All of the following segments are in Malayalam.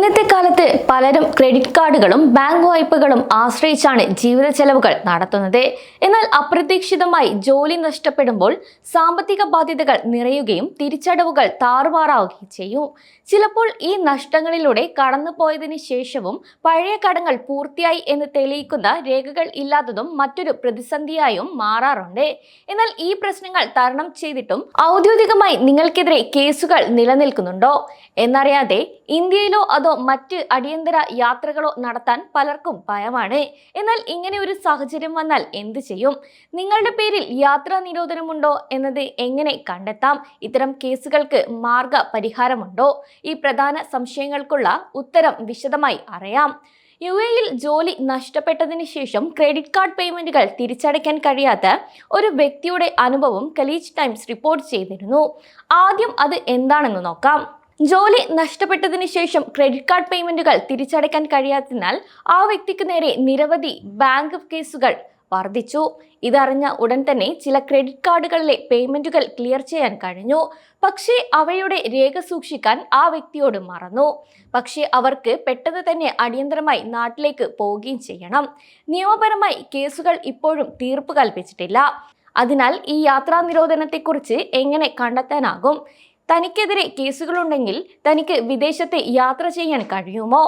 ഇന്നത്തെ കാലത്ത് പലരും ക്രെഡിറ്റ് കാർഡുകളും ബാങ്ക് വായ്പകളും ആശ്രയിച്ചാണ് ജീവിത ചെലവുകൾ നടത്തുന്നത്. എന്നാൽ അപ്രതീക്ഷിതമായി ജോലി നഷ്ടപ്പെടുമ്പോൾ സാമ്പത്തിക ബാധ്യതകൾ നിറയുകയും തിരിച്ചടവുകൾ താറുമാറാവുകയും ചെയ്യും. ചിലപ്പോൾ ഈ നഷ്ടങ്ങളിലൂടെ കടന്നുപോയതിനു ശേഷവും പഴയ കടങ്ങൾ പൂർത്തിയായി എന്ന് തെളിയിക്കുന്ന രേഖകൾ ഇല്ലാത്തതും മറ്റൊരു പ്രതിസന്ധിയായും മാറാറുണ്ട്. എന്നാൽ ഈ പ്രശ്നങ്ങൾ തരണം ചെയ്തിട്ടും ഔദ്യോഗികമായി നിങ്ങൾക്കെതിരെ കേസുകൾ നിലനിൽക്കുന്നുണ്ടോ എന്നറിയാതെ ഇന്ത്യയിലോ അതോ മറ്റ് അടിയന്തര യാത്രകളോ നടത്താൻ പലർക്കും ഭയമാണ്. എന്നാൽ ഇങ്ങനെ ഒരു സാഹചര്യം വന്നാൽ എന്ത് ചെയ്യും? നിങ്ങളുടെ പേരിൽ യാത്രാ നിരോധനമുണ്ടോ എന്നത് എങ്ങനെ കണ്ടെത്താം? ഇത്തരം കേസുകൾക്ക് മാർഗ പരിഹാരമുണ്ടോ? ഈ പ്രധാന സംശയങ്ങൾക്കുള്ള ഉത്തരം വിശദമായി അറിയാം. യുഎഇയിൽ ജോലി നഷ്ടപ്പെട്ടതിന് ശേഷം ക്രെഡിറ്റ് കാർഡ് പേയ്മെന്റുകൾ തിരിച്ചടയ്ക്കാൻ കഴിയാത്ത ഒരു വ്യക്തിയുടെ അനുഭവം ഖലീജ് ടൈംസ് റിപ്പോർട്ട് ചെയ്തിരുന്നു. ആദ്യം അത് എന്താണെന്ന് നോക്കാം. ജോലി നഷ്ടപ്പെട്ടതിന് ശേഷം ക്രെഡിറ്റ് കാർഡ് പേയ്മെന്റുകൾ തിരിച്ചടയ്ക്കാൻ കഴിയാത്തതിനാൽ ആ വ്യക്തിക്ക് നേരെ നിരവധി ബാങ്ക് കേസുകൾ വർദ്ധിച്ചു. ഇതറിഞ്ഞ ഉടൻ തന്നെ ചില ക്രെഡിറ്റ് കാർഡുകളിലെ പേയ്മെന്റുകൾ ക്ലിയർ ചെയ്യാൻ കഴിഞ്ഞു. പക്ഷേ അവയുടെ രേഖ സൂക്ഷിക്കാൻ ആ വ്യക്തിയോട് മറന്നു. പക്ഷേ അവർക്ക് പെട്ടെന്ന് തന്നെ അടിയന്തരമായി നാട്ടിലേക്ക് പോവുകയും ചെയ്യണം. നിയമപരമായി കേസുകൾ ഇപ്പോഴും തീർപ്പ് കൽപ്പിച്ചിട്ടില്ല. അതിനാൽ ഈ യാത്രാ നിരോധനത്തെക്കുറിച്ച് എങ്ങനെ കണ്ടെത്താനാകും? തനിക്കെതിരെ കേസുകളുണ്ടെങ്കിൽ തനിക്ക് വിദേശത്ത് യാത്ര ചെയ്യാൻ കഴിയുമോ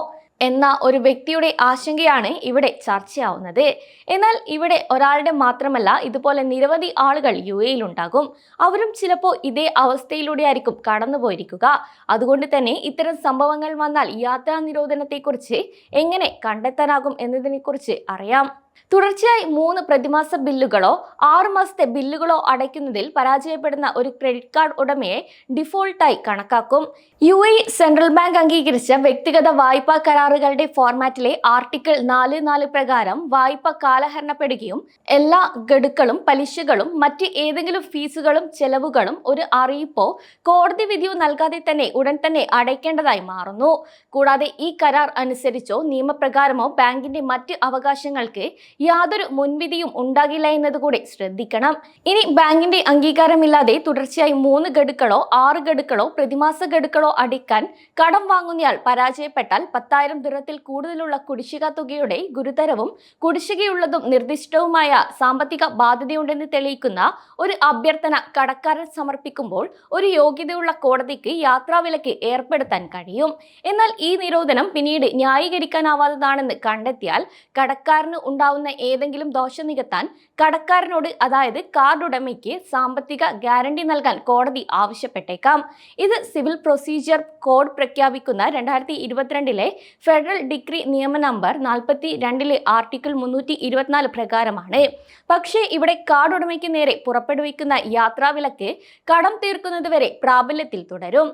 എന്ന ഒരു വ്യക്തിയുടെ ആശങ്കയാണ് ഇവിടെ ചർച്ചയാവുന്നത്. എന്നാൽ ഇവിടെ ഒരാളുടെ മാത്രമല്ല, ഇതുപോലെ നിരവധി ആളുകൾ യുഎഇയിൽ ഉണ്ടാകും. അവരും ചിലപ്പോൾ ഇതേ അവസ്ഥയിലൂടെ ആയിരിക്കും കടന്നുപോയിരിക്കുക. അതുകൊണ്ട് തന്നെ ഇത്തരം സംഭവങ്ങൾ വന്നാൽ യാത്രാ നിരോധനത്തെക്കുറിച്ച് എങ്ങനെ കണ്ടെത്താനാകും എന്നതിനെക്കുറിച്ച് അറിയാം. തുടർച്ചയായി 3 പ്രതിമാസ ബില്ലുകളോ 6 മാസത്തെ ബില്ലുകളോ അടയ്ക്കുന്നതിൽ പരാജയപ്പെടുന്ന ഒരു ക്രെഡിറ്റ് കാർഡ് ഉടമയെ ഡിഫോൾട്ടായി കണക്കാക്കും. യുഎഇ സെൻട്രൽ ബാങ്ക് അംഗീകരിച്ച വ്യക്തിഗത വായ്പാ കരാറുകളുടെ ഫോർമാറ്റിലെ ആർട്ടിക്കിൾ 4.4 പ്രകാരം വായ്പ കാലഹരണപ്പെടുകയും എല്ലാ ഗഡുക്കളും പലിശകളും മറ്റ് ഏതെങ്കിലും ഫീസുകളും ചെലവുകളും ഒരു അറിയിപ്പോ കോടതി വിധിയോ നൽകാതെ തന്നെ ഉടൻ തന്നെ അടയ്ക്കേണ്ടതായി മാറുന്നു. കൂടാതെ ഈ കരാർ അനുസരിച്ചോ നിയമപ്രകാരമോ ബാങ്കിന്റെ മറ്റ് അവകാശങ്ങൾക്ക് യാതൊരു മുൻവിധിയും ഉണ്ടാകില്ല എന്നതുകൂടി ശ്രദ്ധിക്കണം. ഇനി ബാങ്കിന്റെ അംഗീകാരമില്ലാതെ തുടർച്ചയായി 3 ഗഡുക്കളോ 6 ഗഡുക്കളോ പ്രതിമാസ ഗഡുക്കളോ അടയ്ക്കാൻ കടം വാങ്ങുന്നയാൾ പരാജയപ്പെട്ടാൽ 10,000 ദിർഹത്തിൽ കൂടുതലുള്ള കുടിശ്ശിക തുകയുടെ ഗുരുതരവും കുടിശ്ശികയുള്ളതും നിർദ്ദിഷ്ടവുമായ സാമ്പത്തിക ബാധ്യതയുണ്ടെന്ന് തെളിയിക്കുന്ന ഒരു അഭ്യർത്ഥന കടക്കാരൻ സമർപ്പിക്കുമ്പോൾ ഒരു യോഗ്യതയുള്ള കോടതിക്ക് യാത്രാവിലക്ക് ഏർപ്പെടുത്താൻ കഴിയും. എന്നാൽ ഈ നിരോധനം പിന്നീട് ന്യായീകരിക്കാനാവാത്തതാണെന്ന് കണ്ടെത്തിയാൽ കടക്കാരന് ഉണ്ടാവുന്ന ഏതെങ്കിലും ദോഷം നികത്താൻ കടക്കാരനോട്, അതായത് കാർഡ് ഉടമയ്ക്ക് സാമ്പത്തിക ഗ്യാരണ്ടി നൽകാൻ കോടതി ആവശ്യപ്പെട്ടേക്കാം. ഇത് സിവിൽ പ്രൊസീജിയർ കോഡ് പ്രഖ്യാപിക്കുന്ന 2022 ഫെഡറൽ ഡിക്രി നിയമ നമ്പർ 42 ആർട്ടിക്കിൾ 324 പ്രകാരമാണ്. പക്ഷേ ഇവിടെ കാർഡ് ഉടമയ്ക്ക് നേരെ പുറപ്പെടുവിക്കുന്ന യാത്രാവിലക്ക് കടം തീർക്കുന്നതുവരെ പ്രാബല്യത്തിൽ തുടരും.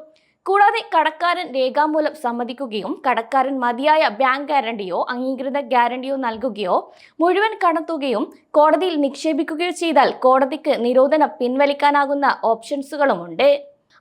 കൂടാതെ കടക്കാരൻ രേഖാമൂലം സമ്മതിക്കുകയും കടക്കാരൻ മതിയായ ബാങ്ക് ഗ്യാരണ്ടിയോ അംഗീകൃത ഗ്യാരണ്ടിയോ നൽകുകയോ മുഴുവൻ കടത്തുകയും കോടതിയിൽ നിക്ഷേപിക്കുകയോ ചെയ്താൽ കോടതിക്ക് നിരോധനം പിൻവലിക്കാനാകുന്ന ഓപ്ഷൻസുകളുമുണ്ട്.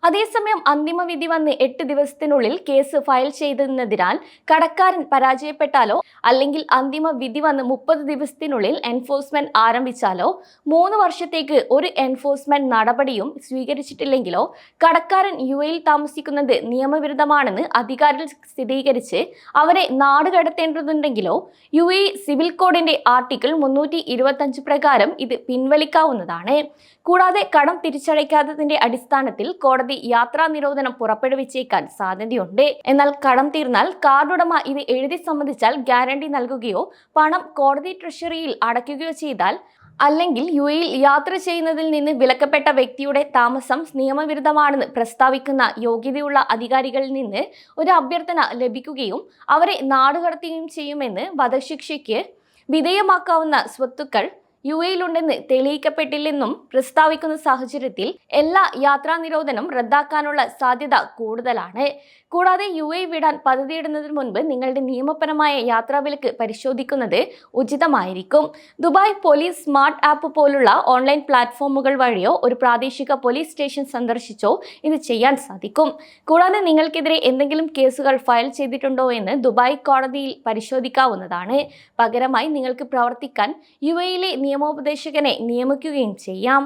അതേസമയം അന്തിമ വിധി വന്ന് 8 ദിവസത്തിനുള്ളിൽ കേസ് ഫയൽ ചെയ്തതിനാൽ കടക്കാരൻ പരാജയപ്പെട്ടാലോ അല്ലെങ്കിൽ അന്തിമ വിധി വന്ന് 30 ദിവസത്തിനുള്ളിൽ എൻഫോഴ്സ്മെന്റ് ആരംഭിച്ചാലോ 3 വർഷത്തേക്ക് ഒരു എൻഫോഴ്സ്മെന്റ് നടപടിയും സ്വീകരിച്ചിട്ടില്ലെങ്കിലോ കടക്കാരൻ യുഎഇയിൽ താമസിക്കുന്നത് നിയമവിരുദ്ധമാണെന്ന് അധികാരികൾ സ്ഥിരീകരിച്ച് അവരെ നാട് കടത്തേണ്ടതുണ്ടെങ്കിലോ യുഎഇ സിവിൽ കോഡിന്റെ ആർട്ടിക്കിൾ 325 പ്രകാരം ഇത് പിൻവലിക്കാവുന്നതാണ്. കൂടാതെ കടം തിരിച്ചടയ്ക്കാത്തതിന്റെ അടിസ്ഥാനത്തിൽ കോടതി യാത്രാ നിരോധനം പുറപ്പെടുവിച്ചേക്കാൻ സാധ്യതയുണ്ട്. എന്നാൽ കടം തീർന്നാൽ കാർഡ് ഉടമ ഇത് എഴുതി സമ്മതിച്ചാൽ ഗ്യാരണ്ടി നൽകുകയോ പണം കോടതി ട്രഷറിയിൽ അടയ്ക്കുകയോ ചെയ്താൽ, അല്ലെങ്കിൽ യുഎഇയിൽ യാത്ര ചെയ്യുന്നതിൽ നിന്ന് വിലക്കപ്പെട്ട വ്യക്തിയുടെ താമസം നിയമവിരുദ്ധമാണെന്ന് പ്രസ്താവിക്കുന്ന യോഗ്യതയുള്ള അധികാരികളിൽ നിന്ന് ഒരു അഭ്യർത്ഥന ലഭിക്കുകയും അവരെ നാടുകടത്തുകയും ചെയ്യുമെന്ന് വധശിക്ഷയ്ക്ക് വിധേയമാക്കാവുന്ന സ്വത്തുക്കൾ യുഎഇയിലുണ്ടെന്ന് തെളിയിക്കപ്പെട്ടില്ലെന്നും പ്രസ്താവിക്കുന്ന സാഹചര്യത്തിൽ എല്ലാ യാത്രാ നിരോധനം റദ്ദാക്കാനുള്ള സാധ്യത കൂടുതലാണ്. കൂടാതെ യുഎഇ വിടാൻ പദ്ധതിയിടുന്നതിന് മുൻപ് നിങ്ങളുടെ നിയമപരമായ യാത്രാവിലക്ക് പരിശോധിക്കുന്നത് ഉചിതമായിരിക്കും. ദുബായ് പോലീസ് സ്മാർട്ട് ആപ്പ് പോലുള്ള ഓൺലൈൻ പ്ലാറ്റ്ഫോമുകൾ വഴിയോ ഒരു പ്രാദേശിക പോലീസ് സ്റ്റേഷൻ സന്ദർശിച്ചോ ഇത് ചെയ്യാൻ സാധിക്കും. കൂടാതെ നിങ്ങൾക്കെതിരെ എന്തെങ്കിലും കേസുകൾ ഫയൽ ചെയ്തിട്ടുണ്ടോ എന്ന് ദുബായ് കോടതിയിൽ പരിശോധിക്കാവുന്നതാണ്. പകരമായി നിങ്ങൾക്ക് പ്രവർത്തിക്കാൻ യുഎഇയിലെ നിയമോപദേശകനെ നിയമിക്കുകയും ചെയ്യാം.